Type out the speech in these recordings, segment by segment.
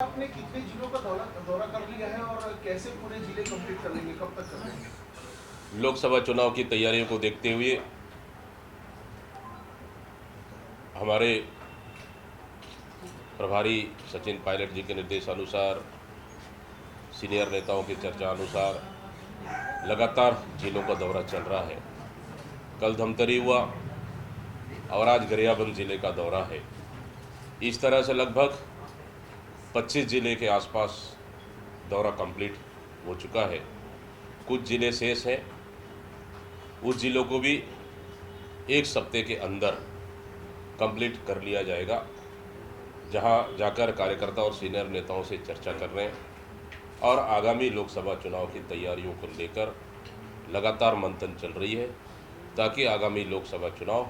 आपने कितने जिलों का दौरा कर लिया है और कैसे पूरे जिले कंप्लीट कर लेंगे, कब तक कर लेंगे? लोकसभा चुनाव की तैयारियों को देखते हुए हमारे प्रभारी सचिन पायलट जी के निर्देशानुसार, सीनियर नेताओं की चर्चा अनुसार लगातार जिलों का दौरा चल रहा है। कल धमतरी हुआ और आज गरियाबंद जिले का दौरा है। इस तरह से लगभग 25 जिले के आसपास दौरा कंप्लीट हो चुका है। कुछ जिले शेष हैं, उस जिलों को भी एक सप्ताह के अंदर कंप्लीट कर लिया जाएगा, जहां जाकर कार्यकर्ता और सीनियर नेताओं से चर्चा कर रहे हैं और आगामी लोकसभा चुनाव की तैयारियों को लेकर लगातार मंथन चल रही है, ताकि आगामी लोकसभा चुनाव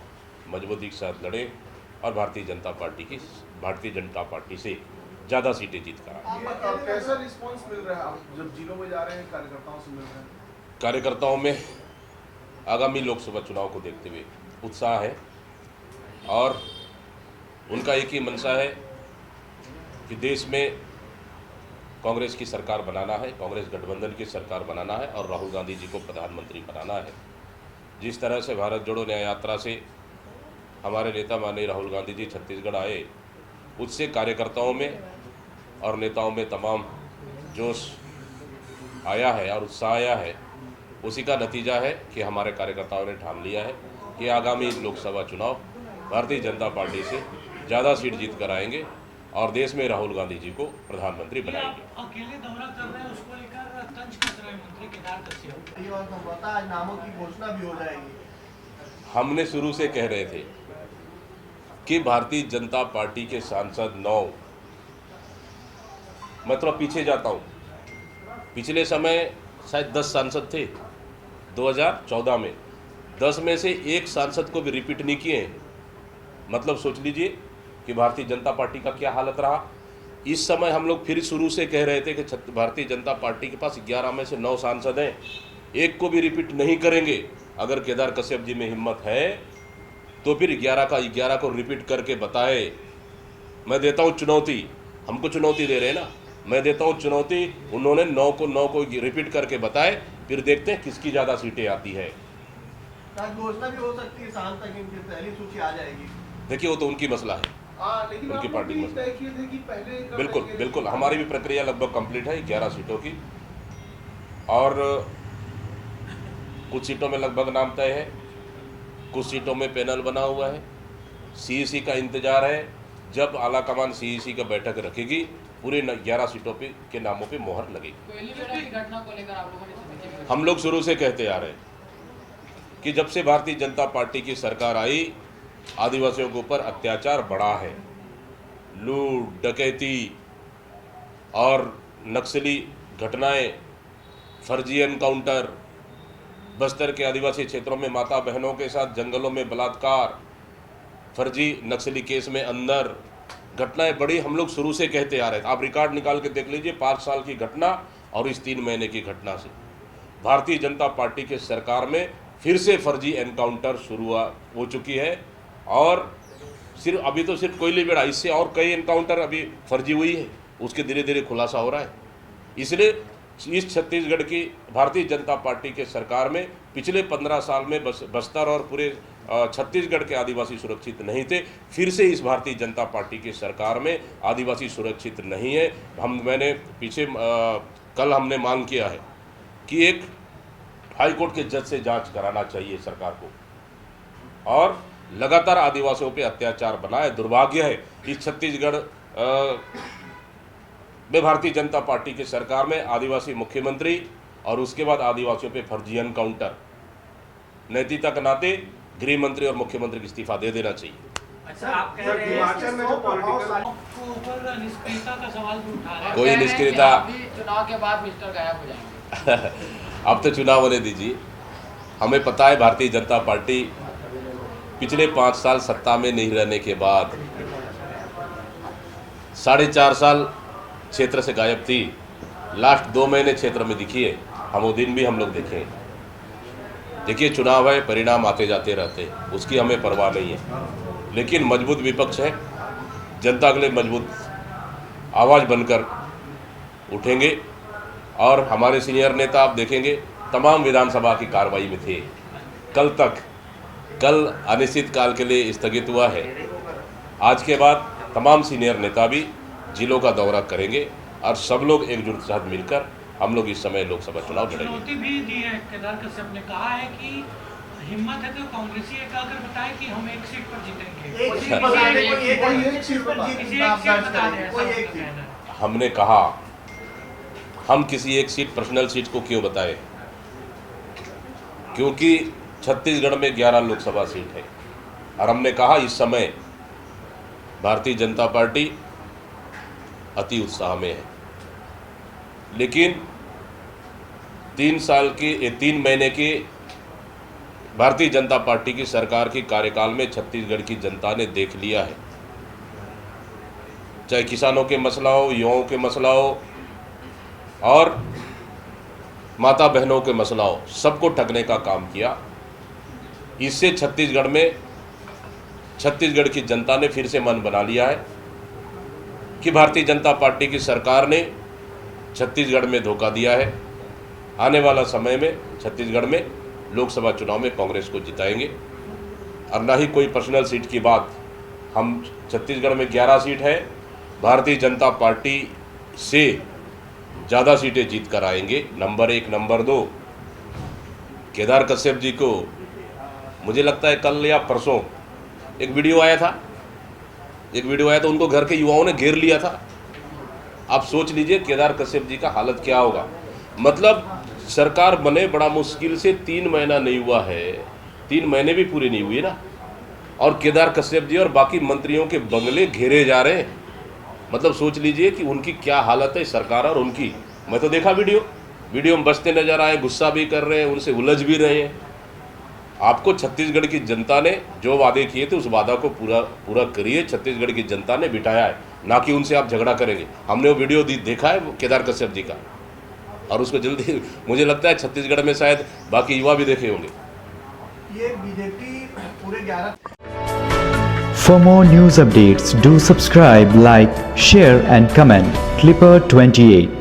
मजबूती के साथ लड़े और भारतीय जनता पार्टी से ज़्यादा सीटें जीत कर आए। कैसा रिस्पांस मिल रहा है आप जब जिलों में जा रहे हैं, कार्यकर्ताओं से मिल रहे हैं? कार्यकर्ताओं में आगामी लोकसभा चुनाव को देखते हुए उत्साह है और उनका एक ही मंशा है कि देश में कांग्रेस की सरकार बनाना है, कांग्रेस गठबंधन की सरकार बनाना है और राहुल गांधी जी को प्रधानमंत्री बनाना है। जिस तरह से भारत जोड़ो न्याय यात्रा से हमारे नेता माननीय राहुल गांधी जी छत्तीसगढ़ आए, उससे कार्यकर्ताओं में और नेताओं में तमाम जोश आया है और उत्साह आया है। उसी का नतीजा है कि हमारे कार्यकर्ताओं ने ठान लिया है कि आगामी लोकसभा चुनाव भारतीय जनता पार्टी से ज़्यादा सीट जीत कर आएंगे और देश में राहुल गांधी जी को प्रधानमंत्री बनाएंगे। अकेले दौरा कर रहे हैं, उसको लेकर तंज कस रहे हैं मंत्री केदार कश्यप। और संभवतः आज नामों की घोषणा भी हो जाएगी। हमने शुरू से कह रहे थे कि भारतीय जनता पार्टी के सांसद 9, मैं थोड़ा पीछे जाता हूँ, पिछले समय शायद 10 सांसद थे 2014 में, 10 में से एक सांसद को भी रिपीट नहीं किए हैं। मतलब सोच लीजिए कि भारतीय जनता पार्टी का क्या हालत रहा। इस समय हम लोग फिर शुरू से कह रहे थे कि भारतीय जनता पार्टी के पास 11 में से 9 सांसद हैं, एक को भी रिपीट नहीं करेंगे। अगर केदार कश्यप जी में हिम्मत है तो फिर 11 का 11 को रिपीट करके बताए। मैं देता हूँ चुनौती, हमको चुनौती दे रहे हैं ना, मैं देता हूँ चुनौती, उन्होंने 9 को रिपीट करके बताए, फिर देखते हैं किसकी ज़्यादा सीटें आती है। घोषणा भी हो सकती है, शाम तक इनकी पहली सूची आ जाएगी। देखिए वो तो उनकी मसला है, लेकिन उनकी पार्टी में तय किए थे कि पहले बिल्कुल हमारी भी प्रक्रिया लगभग कंप्लीट है 11 सीटों की, और कुछ सीटों में लगभग नाम तय है, कुछ सीटों में पैनल बना हुआ है। सीईसी का इंतजार है, जब आला कमान सीईसी का बैठक रखेगी पूरे 11 सीटों पे के नामों पे मोहर लगेगी। घटना को लेकर आप लोगों ने हम लोग शुरू से कहते आ रहे हैं कि जब से भारतीय जनता पार्टी की सरकार आई, आदिवासियों के ऊपर अत्याचार बढ़ा है। लूट, डकैती और नक्सली घटनाएं, फर्जी एनकाउंटर, बस्तर के आदिवासी क्षेत्रों में माता बहनों के साथ जंगलों में बलात्कार, फर्जी नक्सली केस में अंदर घटनाएं बड़ी, हम लोग शुरू से कहते आ रहे थे। आप रिकॉर्ड निकाल के देख लीजिए 5 साल की घटना और इस 3 महीने की घटना से भारतीय जनता पार्टी के सरकार में फिर से फर्जी एनकाउंटर शुरू हो चुकी है। और अभी तो सिर्फ कोयलीबेड़ा, इससे और कई एनकाउंटर अभी फर्जी हुई है, उसके धीरे धीरे खुलासा हो रहा है। इसलिए इस छत्तीसगढ़ की भारतीय जनता पार्टी के सरकार में पिछले 15 साल में बस्तर और पूरे छत्तीसगढ़ के आदिवासी सुरक्षित नहीं थे। फिर से इस भारतीय जनता पार्टी की सरकार में आदिवासी सुरक्षित नहीं है। कल हमने मांग किया है कि एक हाईकोर्ट के जज से जांच कराना चाहिए सरकार को, और लगातार आदिवासियों पे अत्याचार बना है। दुर्भाग्य है इस छत्तीसगढ़ में भारतीय जनता पार्टी की सरकार में आदिवासी मुख्यमंत्री और उसके बाद आदिवासियों पे फर्जी एनकाउंटर। नैतिकता के नाते गृह मंत्री और मुख्यमंत्री को इस्तीफा दे देना चाहिए। अच्छा, आप कह रहे हैं में जो ऊपर निष्क्रियता का सवाल भी उठा रहे हैं। कोई निष्क्रियता चुनाव के बाद मिस्टर गायब हो जाएंगे। अब तो चुनाव होने दीजिए। हमें पता है भारतीय जनता पार्टी पिछले 5 साल सत्ता में नहीं रहने के बाद 4.5 साल क्षेत्र से गायब थी। लास्ट 2 महीने क्षेत्र में दिखी है, हम वो दिन भी हम लोग देखें। देखिए चुनाव है, परिणाम आते जाते रहते हैं, उसकी हमें परवाह नहीं है, लेकिन मजबूत विपक्ष है, जनता के लिए मजबूत आवाज़ बनकर उठेंगे। और हमारे सीनियर नेता आप देखेंगे तमाम विधानसभा की कार्रवाई में थे। कल अनिश्चित काल के लिए स्थगित हुआ है। आज के बाद तमाम सीनियर नेता भी जिलों का दौरा करेंगे और सब लोग एकजुट के साथ मिलकर हम लोग इस समय लोकसभा चुनाव लड़ेंगे। चुनौती भी दी है, केदार कश्यप ने कहा है कि हिम्मत है तो कांग्रेसी एक आकर बताए कि हम एक सीट पर जीतेंगे। एक सीट बता दे, कोई एक सीट पर किसी जीत एक आप सीट दर्ज बता दें, करेंगे, ऐसा कोई उनका एक सीट। कहना है। हमने कहा हम किसी एक सीट पर्सनल सीट को क्यों बताएं, क्योंकि छत्तीसगढ़ में 11 लोकसभा सीट है और हमने कहा इस समय भारतीय जनता पार्टी अति उत्साह में है। लेकिन 3 महीने के भारतीय जनता पार्टी की सरकार की कार्यकाल में छत्तीसगढ़ की जनता ने देख लिया है, चाहे किसानों के मसला हो, युवाओं के मसला हो और माता बहनों के मसला हो, सबको ठगने का काम किया। इससे छत्तीसगढ़ की जनता ने फिर से मन बना लिया है कि भारतीय जनता पार्टी की सरकार ने छत्तीसगढ़ में धोखा दिया है। आने वाला समय में छत्तीसगढ़ में लोकसभा चुनाव में कांग्रेस को जिताएंगे और ना ही कोई पर्सनल सीट की बात। हम छत्तीसगढ़ में 11 सीट है, भारतीय जनता पार्टी से ज़्यादा सीटें जीत कर आएंगे। नंबर 1, नंबर 2 केदार कश्यप जी को मुझे लगता है कल या परसों एक वीडियो आया था, उनको घर के युवाओं ने घेर लिया था। आप सोच लीजिए केदार कश्यप जी का हालत क्या होगा। मतलब सरकार बने बड़ा मुश्किल से 3 महीना नहीं हुआ है, 3 महीने भी पूरे नहीं हुए ना, और केदार कश्यप जी और बाकी मंत्रियों के बंगले घेरे जा रहे हैं। मतलब सोच लीजिए कि उनकी क्या हालत है सरकार और उनकी। मैं तो देखा वीडियो में बचते नजर आए, गुस्सा भी कर रहे हैं, उनसे उलझ भी रहे हैं। आपको छत्तीसगढ़ की जनता ने जो वादे किए थे उस वादा को पूरा करिए। छत्तीसगढ़ की जनता ने बिठाया है, ना कि उनसे आप झगड़ा करेंगे। हमने वो वीडियो देखा है केदार कश्यप जी का, और उसको जल्दी मुझे लगता है छत्तीसगढ़ में शायद बाकी युवा भी देखे होंगे। ये बीजेपी पूरे 11 For more news updates, do subscribe, like, share and comment. Clipper 28